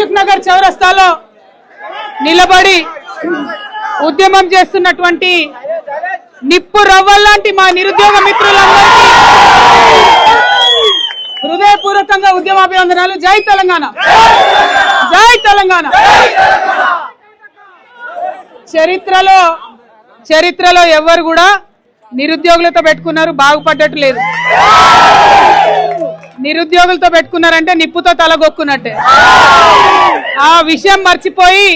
దిల్సుఖ్ నగర్ చౌరస్తాలో నిలబడి ఉద్యమం చేస్తున్నటువంటి నిప్పు రవ్వల్లాంటి మా నిరుద్యోగ మిత్రులందరికీ హృదయపూర్వకంగా ఉద్యమాభివందనాలు. జై తెలంగాణ, జై తెలంగాణ. చరిత్రలో ఎవరు కూడా నిరుద్యోగులతో పెట్టుకున్నారు బాగుపడ్డట్టు లేదు. నిరుద్యోగులతో పెట్టుకున్నారంటే నిప్పుతో తలగొక్కున్నట్టే. ఆ విషయం మర్చిపోయి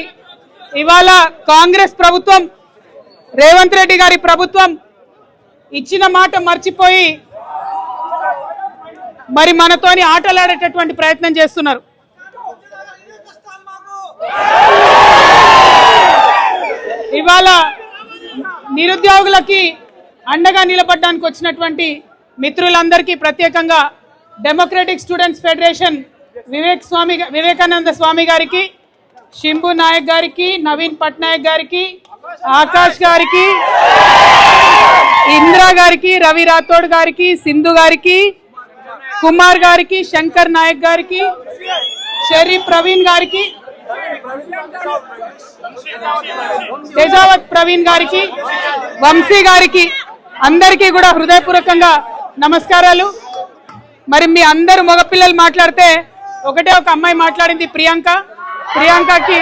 ఇవాళ కాంగ్రెస్ ప్రభుత్వం, రేవంత్ రెడ్డి గారి ప్రభుత్వం ఇచ్చిన మాట మర్చిపోయి మరి మనతోని ఆటలాడేటటువంటి ప్రయత్నం చేస్తున్నారు. ఇవాళ నిరుద్యోగులకి అండగా నిలబడడానికి వచ్చినటువంటి మిత్రులందరికీ ప్రత్యేకంగా democratic students federation Vivekananda Swami గారికి, శంభు నాయక్ గారికి, నవీన్ పట్నాయక్ గారికి, ఆకాష్ గారికి, ఇందిరా గారికి, రవి రాథోడ్ గారికి, సింధు గారికి, కుమార్ గారికి, శంకర్ నాయక్ గారికి, షరీఫ్ ప్రవీణ్ గారికి, తేజావత్ ప్రవీణ్ గారికి, వంశీ గారికి అందరికీ కూడా హృదయపూర్వకంగా నమస్కారాలు. మరి మీ అందరు మగపిల్లలు మాట్లాడితే ఒకటే ఒక అమ్మాయి మాట్లాడింది, ప్రియాంకకి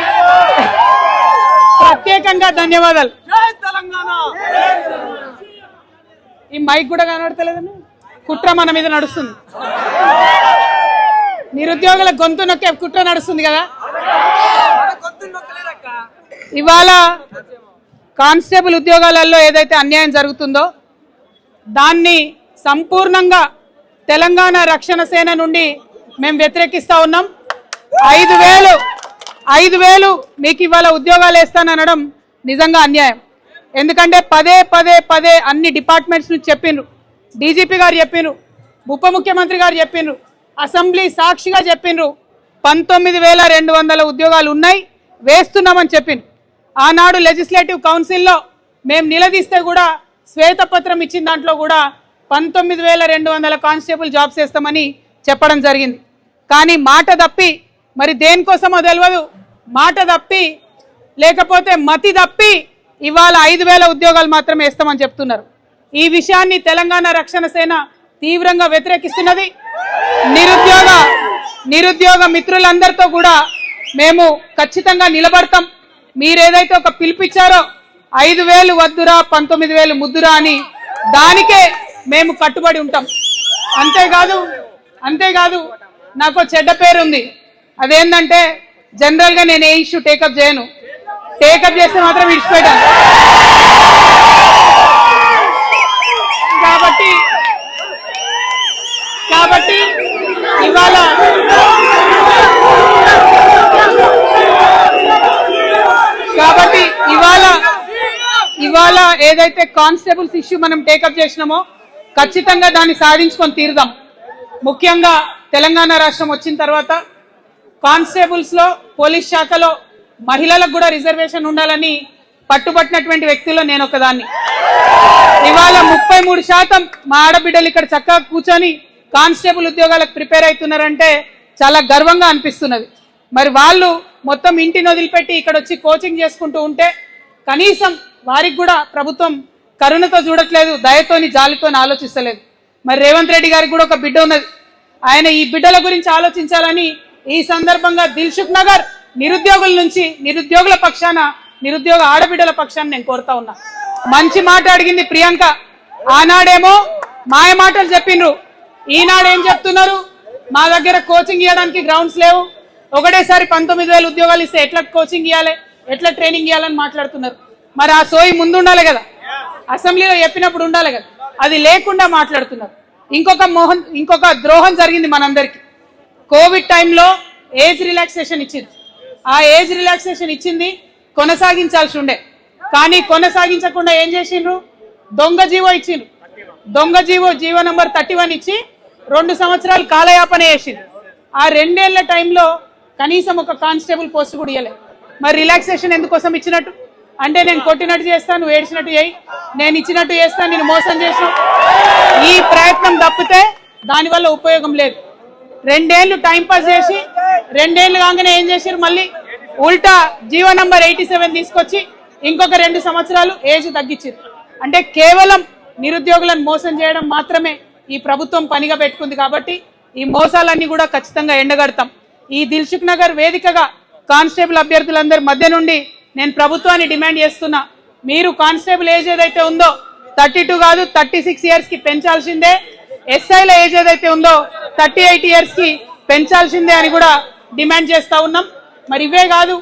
ప్రత్యేకంగా ధన్యవాదాలు. ఈ మైక్ కూడా కనబడతలేదని కుట్ర మన మీద నడుస్తుంది. నిరుద్యోగుల గొంతు నొక్కే కుట్ర నడుస్తుంది కదా. ఇవాళ కానిస్టేబుల్ ఉద్యోగాలలో ఏదైతే అన్యాయం జరుగుతుందో దాన్ని సంపూర్ణంగా తెలంగాణ రక్షణ సేన నుండి మేము వ్యతిరేకిస్తా ఉన్నాం. 5,000 మీకు ఇవాళ ఉద్యోగాలు వేస్తాననడం నిజంగా అన్యాయం. ఎందుకంటే పదే అన్ని డిపార్ట్మెంట్స్ నుంచి చెప్పిండ్రు, డీజీపీ గారు చెప్పిండ్రు, ఉప ముఖ్యమంత్రి గారు చెప్పిండ్రు, అసెంబ్లీ సాక్షిగా చెప్పిండ్రు 19,200 ఉద్యోగాలు ఉన్నాయి, వేస్తున్నామని చెప్పిండ్రు. ఆనాడు లెజిస్లేటివ్ కౌన్సిల్లో మేము నిలదీస్తే కూడా శ్వేతపత్రం ఇచ్చిన దాంట్లో కూడా 19,200 కానిస్టేబుల్ జాబ్స్ వేస్తామని చెప్పడం జరిగింది. కానీ మాట తప్పి, మరి దేనికోసమో తెలియదు, మాట తప్పి లేకపోతే మతి తప్పి ఇవాళ 5,000 ఉద్యోగాలు మాత్రమే వేస్తామని చెప్తున్నారు. ఈ విషయాన్ని తెలంగాణ రక్షణ సేన తీవ్రంగా వ్యతిరేకిస్తున్నది. నిరుద్యోగ మిత్రులందరితో కూడా మేము ఖచ్చితంగా నిలబడతాం. మీరేదైతే ఒక పిలిపిచ్చారో 5,000 వద్దురా 19,000 ముద్దురా అని, దానికే మేము కట్టుబడి ఉంటాం. అంతేకాదు నాకు చెడ్డ పేరు ఉంది. అదేంటంటే జనరల్గా నేను ఏ ఇష్యూ టేకప్ చేయను, టేకప్ చేస్తే మాత్రం విడిచిపెట్టాను. కాబట్టి ఇవాళ ఏదైతే కానిస్టేబుల్స్ ఇష్యూ మనం టేకప్ చేసినామో ఖచ్చితంగా దాన్ని సాధించుకొని తీరుదాం. ముఖ్యంగా తెలంగాణ రాష్ట్రం వచ్చిన తర్వాత కానిస్టేబుల్స్ లో, పోలీస్ శాఖలో మహిళలకు కూడా రిజర్వేషన్ ఉండాలని పట్టుబట్టినటువంటి వ్యక్తుల్లో నేను ఒకదాన్ని. ఇవాళ 33% మా ఆడబిడ్డలు ఇక్కడ చక్కగా కూర్చొని కానిస్టేబుల్ ఉద్యోగాలకు ప్రిపేర్ అవుతున్నారంటే చాలా గర్వంగా అనిపిస్తున్నది. మరి వాళ్ళు మొత్తం ఇంటిని వదిలిపెట్టి ఇక్కడ వచ్చి కోచింగ్ చేసుకుంటూ ఉంటే కనీసం వారికి కూడా ప్రభుత్వం కరుణతో చూడట్లేదు, దయతోని జాలితోని ఆలోచిస్తలేదు. మరి రేవంత్ రెడ్డి గారికి కూడా ఒక బిడ్డ ఉన్నది, ఆయన ఈ బిడ్డల గురించి ఆలోచించాలని ఈ సందర్భంగా దిల్సుఖ్ నగర్ నిరుద్యోగుల నుంచి, నిరుద్యోగుల పక్షాన, నిరుద్యోగ ఆడబిడ్డల పక్షాన నేను కోరుతా ఉన్నా. మంచి మాట అడిగింది ప్రియాంక. ఆనాడేమో మాయ మాటలు చెప్పిండ్రు, ఈనాడేం చెప్తున్నారు, మా దగ్గర కోచింగ్ ఇవ్వడానికి గ్రౌండ్స్ లేవు, ఒకటేసారి 19,000 ఉద్యోగాలు ఇస్తే ఎట్లా కోచింగ్ ఇవ్వాలి, ఎట్లా ట్రైనింగ్ ఇవ్వాలని మాట్లాడుతున్నారు. మరి ఆ సోయి ముందు ఉండాలి కదా, అసెంబ్లీలో చెప్పినప్పుడు ఉండాలి కదా, అది లేకుండా మాట్లాడుతున్నారు. ఇంకొక ద్రోహం జరిగింది మనందరికి. కోవిడ్ టైంలో ఏజ్ రిలాక్సేషన్ ఇచ్చింది. ఆ ఏజ్ రిలాక్సేషన్ ఇచ్చింది కొనసాగించాల్సి ఉండే, కానీ కొనసాగించకుండా ఏం చేసిండ్రు, దొంగ జీవో ఇచ్చిండ్రు. దొంగ జీవో నంబర్ 31 ఇచ్చి 2 సంవత్సరాలు కాలయాపన చేసింది. ఆ 2 ఏళ్ల టైంలో కనీసం ఒక కానిస్టేబుల్ పోస్ట్ కూడా ఇవ్వలేదు. మరి రిలాక్సేషన్ ఎందుకోసం ఇచ్చినట్టు? అంటే నేను కొట్టినట్టు చేస్తాను, నువ్వు ఏడ్చినట్టు చేయి, నేను ఇచ్చినట్టు చేస్తాను, నేను మోసం చేసిన ఈ ప్రయత్నం తప్పితే దానివల్ల ఉపయోగం లేదు. 2 ఏళ్లు టైంపాస్ చేసి రెండేళ్లు కాగానే ఏం చేశారు, మళ్ళీ ఉల్టా జీవో నంబర్ 87 తీసుకొచ్చి ఇంకొక 2 సంవత్సరాలు ఏజ్ తగ్గించారు. అంటే కేవలం నిరుద్యోగులను మోసం చేయడం మాత్రమే ఈ ప్రభుత్వం పనిగా పెట్టుకుంది. కాబట్టి ఈ మోసాలన్నీ కూడా ఖచ్చితంగా ఎండగడతాం. ఈ దిల్సుఖ్ నగర్ వేదికగా కానిస్టేబుల్ అభ్యర్థులందరి మధ్య నుండి నేను ప్రభుత్వాన్ని డిమాండ్ చేస్తున్నా, మీరు కానిస్టేబుల్ ఏజ్ ఏదైతే ఉందో 32 కాదు 36 ఇయర్స్ కి పెంచాల్సిందే. ఎస్ఐల ఏజ్ ఏదైతే ఉందో 38 ఇయర్స్ కి పెంచాల్సిందే అని కూడా డిమాండ్ చేస్తా ఉన్నాం. మరి ఇవే కాదు,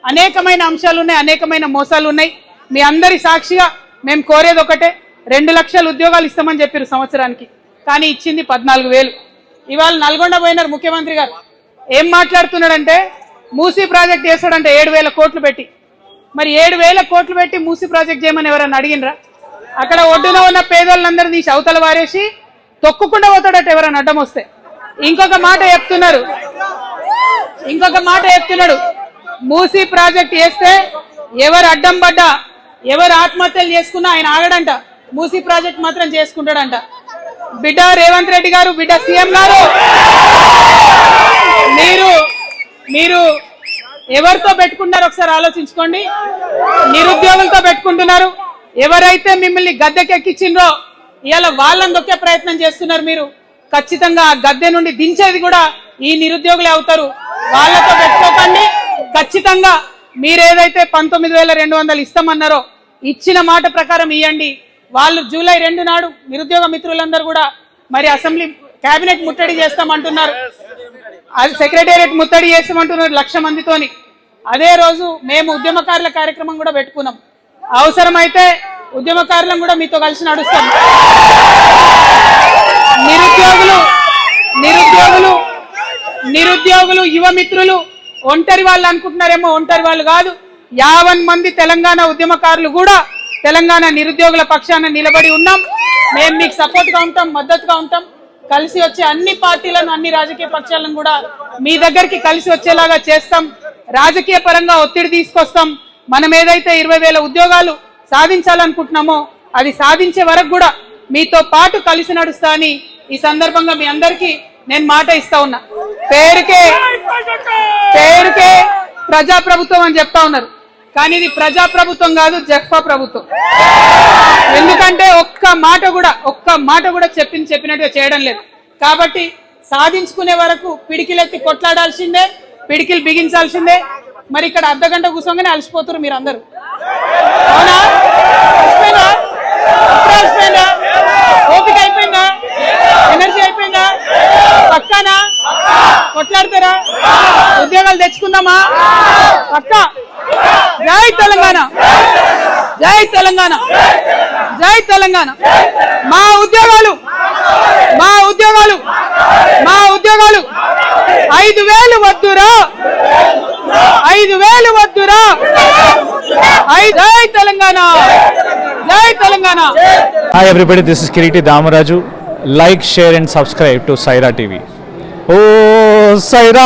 అనేకమైన అంశాలు ఉన్నాయి, అనేకమైన మోసాలు ఉన్నాయి. మీ అందరి సాక్షిగా మేము కోరేది ఒకటే, 2 లక్షల ఉద్యోగాలు ఇస్తామని చెప్పారు సంవత్సరానికి, కానీ ఇచ్చింది 14,000. ఇవాళ నల్గొండ పోయినారు ముఖ్యమంత్రి గారు, ఏం మాట్లాడుతున్నాడంటే మూసీ ప్రాజెక్ట్ చేస్తాడంటే 7,000 కోట్లు పెట్టి. మరి 7,000 కోట్లు పెట్టి మూసీ ప్రాజెక్ట్ చేయమని ఎవరన్నా అడిగినరా? అక్కడ ఒడ్డున ఉన్న పేదోళ్ళందరూ తీసి అవతల వారేసి తొక్కుకుండా పోతాడట ఎవరైనా అడ్డం వస్తే. ఇంకొక మాట చెప్తున్నాడు, మూసీ ప్రాజెక్ట్ చేస్తే ఎవరు అడ్డం పడ్డా, ఎవరు ఆత్మహత్యలు చేసుకున్నా ఆయన ఆగడంట, మూసీ ప్రాజెక్ట్ మాత్రం చేసుకుంటాడంట. బిడ్డ రేవంత్ రెడ్డి గారు, బిడ్డ సీఎం గారు, మీరు ఎవరితో పెట్టుకుంటారు ఒకసారి ఆలోచించుకోండి. నిరుద్యోగులతో పెట్టుకుంటున్నారు. ఎవరైతే మిమ్మల్ని గద్దెకెక్కించిండ్రో ఇవాళ వాళ్ళని దొక్కే ప్రయత్నం చేస్తున్నారు. మీరు ఖచ్చితంగా గద్దె నుండి దించేది కూడా ఈ నిరుద్యోగులే అవుతారు. వాళ్ళతో పెట్టుకోకండి. ఖచ్చితంగా మీరేదైతే 19,200 ఇస్తామన్నారో ఇచ్చిన మాట ప్రకారం ఇవ్వండి. వాళ్ళు జూలై 2 నాడు నిరుద్యోగ మిత్రులందరూ కూడా మరి అసెంబ్లీ కేబినెట్ ముట్టడి చేస్తామంటున్నారు, అది సెక్రటేరియట్ ముట్టడి చేస్తామంటున్నారు 1,00,000 మందితోని. అదే రోజు మేము ఉద్యమకారుల కార్యక్రమం కూడా పెట్టుకున్నాం. అవసరమైతే ఉద్యమకారులను కూడా మీతో కలిసి నడుస్తాం. నిరుద్యోగులు యువ మిత్రులు ఒంటరి వాళ్ళు అనుకుంటున్నారేమో, ఒంటరి వాళ్ళు కాదు. 50 మంది తెలంగాణ ఉద్యమకారులు కూడా తెలంగాణ నిరుద్యోగుల పక్షాన నిలబడి ఉన్నాం. మేము మీకు సపోర్ట్ గా ఉంటాం, మద్దతుగా ఉంటాం. కలిసి వచ్చే అన్ని పార్టీలను, అన్ని రాజకీయ పక్షాలను కూడా మీ దగ్గరికి కలిసి వచ్చేలాగా చేస్తాం. రాజకీయ పరంగా ఒత్తిడి తీసుకొస్తాం. మనం ఏదైతే 20,000 ఉద్యోగాలు సాధించాలనుకుంటున్నామో అది సాధించే వరకు కూడా మీతో పాటు కలిసి నడుస్తా అని ఈ సందర్భంగా మీ అందరికీ నేను మాట ఇస్తా ఉన్నా. పేరుకే ప్రజాప్రభుత్వం అని చెప్తా ఉన్నారు, కానీ ఇది ప్రజాప్రభుత్వం కాదు, జఫ్ఫా ప్రభుత్వం. ఎందుకంటే ఒక్క మాట కూడా చెప్పినట్టుగా చేయడం లేదు. కాబట్టి సాధించుకునే వరకు పిడికిలెత్తి కొట్లాడాల్సిందే, పిడికిలు బిగించాల్సిందే. మరి ఇక్కడ అర్ధగంట కూర్చోగానే అలసిపోతారు మీరు అందరూ. అవునా? అలసిపోయిందా? ఓపిక అయిపోయిందా? ఎనర్జీ అయిపోయిందా? పక్కానా? కొట్లాడతారా? ఉద్యోగాలు తెచ్చుకుందామా? పక్క. జై తెలంగాణ, జై తెలంగాణ, జై తెలంగాణ. మా ఉద్యోగాలు 5,000 వద్దురా, 5,000 వద్దురా. జై తెలంగాణ, జై Telangana. Hi everybody, this is Kiriti Damaraju. Like, share and subscribe to Saira TV. Oh Saira.